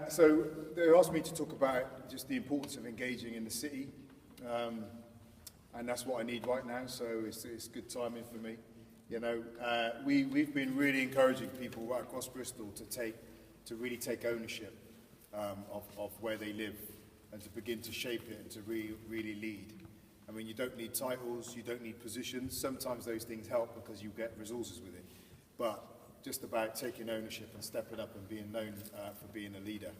So they asked me to talk about just the importance of engaging in the city, and that's what I need right now. So it's good timing for me. You know, we've been really encouraging people right across Bristol to really take ownership of where they live and to begin to shape it and to really lead. I mean, you don't need titles, you don't need positions. Sometimes those things help because you get resources with it, but just about taking ownership and stepping up and being known for being a leader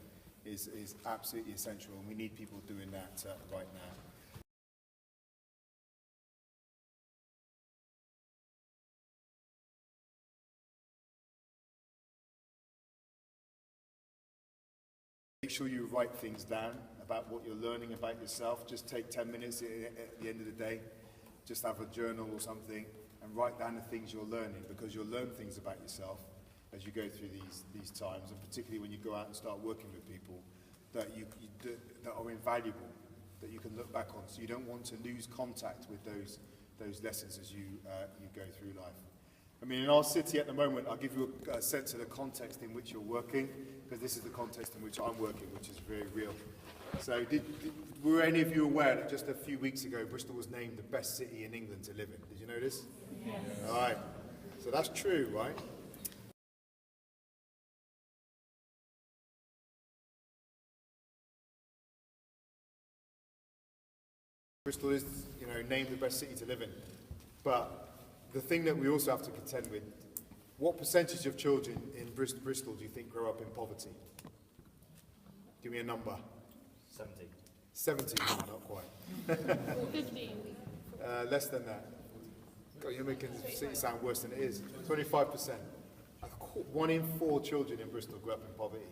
is absolutely essential, and we need people doing that right now. Make sure you write things down about what you're learning about yourself. Just take 10 minutes at the end of the day, just have a journal or something and write down the things you're learning, because you'll learn things about yourself as you go through these times, and particularly when you go out and start working with people that that are invaluable, that you can look back on. So you don't want to lose contact with those lessons as you go through life. I mean, in our city at the moment, I'll give you a sense of the context in which you're working, because this is the context in which I'm working, which is very real. So were any of you aware that just a few weeks ago, Bristol was named the best city in England to live in? Did you know this? Yes. All right. So that's true, right? Bristol is, named the best city to live in. But the thing that we also have to contend with, what percentage of children in Bristol do you think grow up in poverty? Give me a number. 70. 70? No, not quite. 15. Less than that. God, you're making the city sound worse than it is. 25%. 1 in 4 children in Bristol grew up in poverty.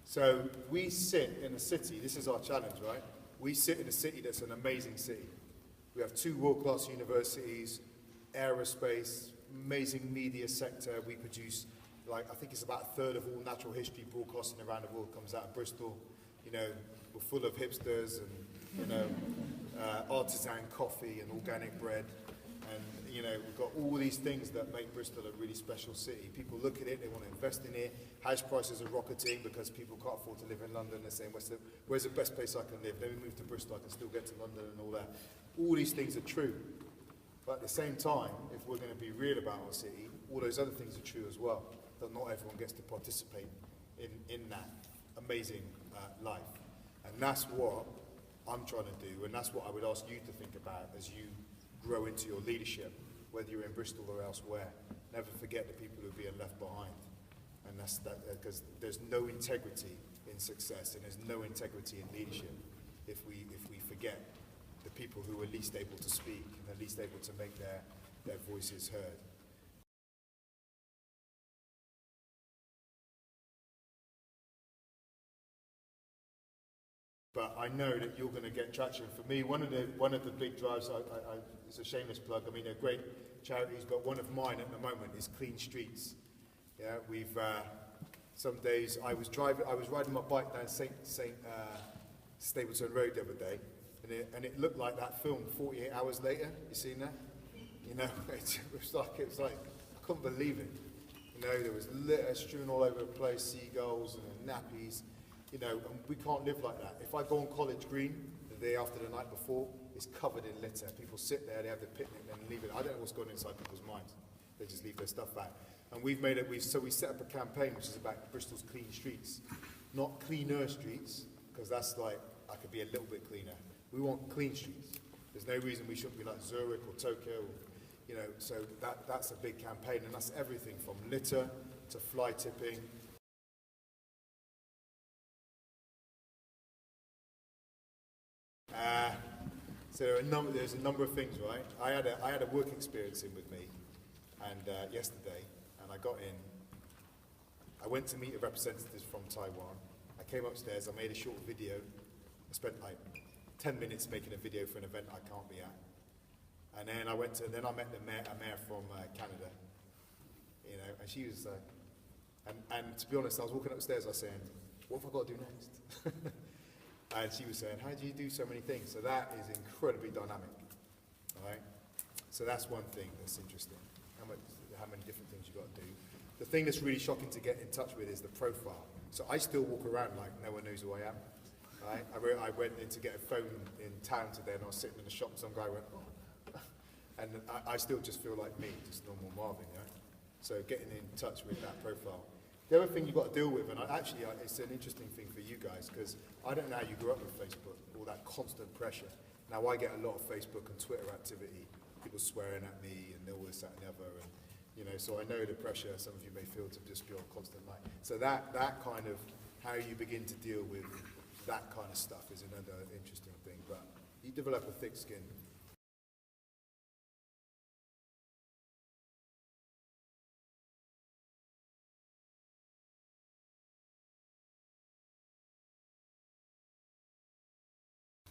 So we sit in a city, this is our challenge, right? We sit in a city that's an amazing city. We have 2 world-class universities, aerospace, amazing media sector. We produce, I think it's about a third of all natural history broadcasting around the world comes out of Bristol. We're full of hipsters and, artisan coffee and organic bread. And, we've got all these things that make Bristol a really special city. People look at it, they want to invest in it. House prices are rocketing because people can't afford to live in London. They're saying, where's the best place I can live? Let me move to Bristol, I can still get to London and all that. All these things are true. But at the same time, if we're going to be real about our city, all those other things are true as well. That not everyone gets to participate in that amazing life. And that's what I'm trying to do, and that's what I would ask you to think about as you grow into your leadership, whether you're in Bristol or elsewhere. Never forget the people who are being left behind. And that's that, because there's no integrity in success, and there's no integrity in leadership if we forget the people who are least able to speak and are least able to make their voices heard. But I know that you're going to get traction. For me, one of the big drives, it's a shameless plug, I mean, they're great charities, but one of mine at the moment is Clean Streets. Yeah, we've, some days, I was riding my bike down Stapleton Road the other day, and it looked like that film, 48 Hours Later. You seen that? It was like, I couldn't believe it. There was litter strewn all over the place, seagulls and nappies. And we can't live like that. If I go on College Green the day after the night before, it's covered in litter. People sit there, they have their picnic, and leave it. I don't know what's going on inside people's minds. They just leave their stuff out. And we set up a campaign which is about Bristol's clean streets, not cleaner streets, because that's like, I could be a little bit cleaner. We want clean streets. There's no reason we shouldn't be like Zurich or Tokyo, so that's a big campaign, and that's everything from litter to fly tipping. So there's a number of things, right? I had a work experience in with me, and yesterday, and I got in. I went to meet a representative from Taiwan. I came upstairs. I made a short video. I spent 10 minutes making a video for an event I can't be at, and then I met a mayor from Canada, and she was and to be honest, I was walking upstairs. I was saying, "What have I got to do next?" And she was saying, how do you do so many things? So that is incredibly dynamic, all right? So that's one thing that's interesting, how many different things you've got you've got to do. The thing that's really shocking to get in touch with is the profile. So I still walk around like no one knows who I am. Right? I went in to get a phone in town today, and I was sitting in the shop, and some guy went, oh. And I still just feel like me, just normal Marvin, you know? So getting in touch with that profile. The other thing you've got to deal with, and it's an interesting thing for you guys, because I don't know how you grew up with Facebook, all that constant pressure. Now I get a lot of Facebook and Twitter activity, people swearing at me and all this, that and the other, and you know, so I know the pressure some of you may feel to just be on constant light. So that kind of, how you begin to deal with that kind of stuff is another interesting thing, but you develop a thick skin.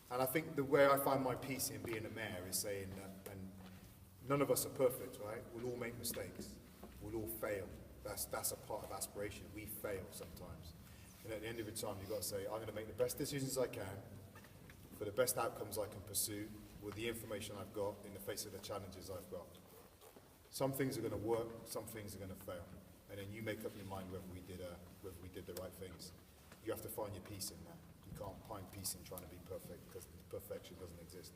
And I think the way I find my peace in being a mayor is saying that, and none of us are perfect, right? We'll all make mistakes. We'll all fail. That's a part of aspiration. We fail sometimes. And at the end of the time, you've got to say, I'm going to make the best decisions I can for the best outcomes I can pursue with the information I've got in the face of the challenges I've got. Some things are going to work, some things are going to fail. And then you make up your mind whether we did the right things. You have to find your peace in that. You can't find peace in trying to be perfect, because perfection doesn't exist.